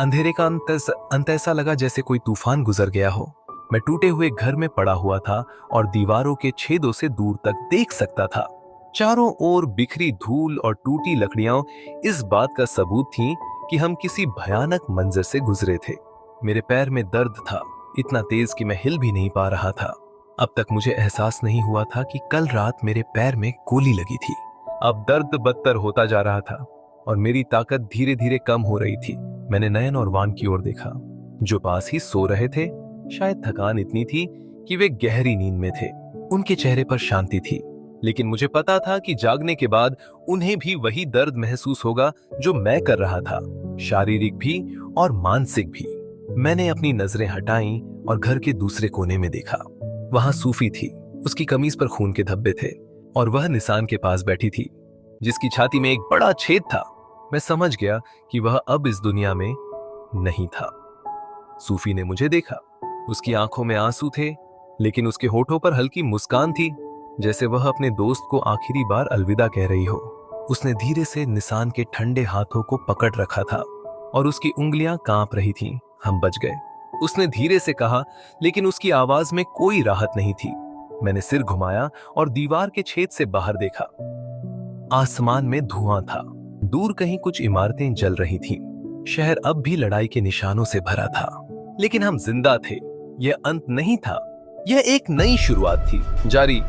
अंधेरे का अंत ऐसा लगा जैसे कोई तूफान गुजर गया हो। मैं टूटे हुए घर में पड़ा हुआ था और दीवारों के छेदों से दूर तक देख सकता था। चारों ओर बिखरी धूल और टूटी लकड़ियां इस बात का सबूत थीं कि हम किसी भयानक मंजर से गुजरे थे। मेरे पैर में दर्द था, इतना तेज कि मैं हिल भी नहीं पा रहा था। अब तक मुझे एहसास नहीं हुआ था कि कल रात मेरे पैर में गोली लगी थी। अब दर्द बदतर होता जा रहा था और मेरी ताकत धीरे धीरे कम हो रही थी। मैंने नयन और वान की ओर देखा, जो पास ही सो रहे थे। शायद थकान इतनी थी कि वे गहरी नींद में थे। उनके चेहरे पर शांति थी, लेकिन मुझे पता था कि जागने के बाद उन्हें भी वही दर्द महसूस होगा जो मैं कर रहा था, शारीरिक भी और मानसिक भी। मैंने अपनी नजरें हटाईं और घर के दूसरे कोने में देखा। वहां सूफी थी, उसकी कमीज पर खून के धब्बे थे और वह निसान के पास बैठी थी, जिसकी छाती में एक बड़ा छेद था। मैं समझ गया कि वह अब इस दुनिया में नहीं था। सूफी ने मुझे देखा। उसकी आंखों में आंसू थे, लेकिन उसके होठों पर हल्की मुस्कान थी, जैसे वह अपने दोस्त को आखिरी बार अलविदा कह रही हो। उसने धीरे से निसान के ठंडे हाथों को पकड़ रखा था और उसकी उंगलियां कांप रही थीं। हम बच गए, उसने धीरे से कहा, लेकिन उसकी आवाज में कोई राहत नहीं थी। मैंने सिर घुमाया और दीवार के छेद से बाहर देखा। आसमान में धुआं था, दूर कहीं कुछ इमारतें जल रही थीं। शहर अब भी लड़ाई के निशानों से भरा था, लेकिन हम जिंदा थे। यह अंत नहीं था, यह एक नई शुरुआत थी। जारी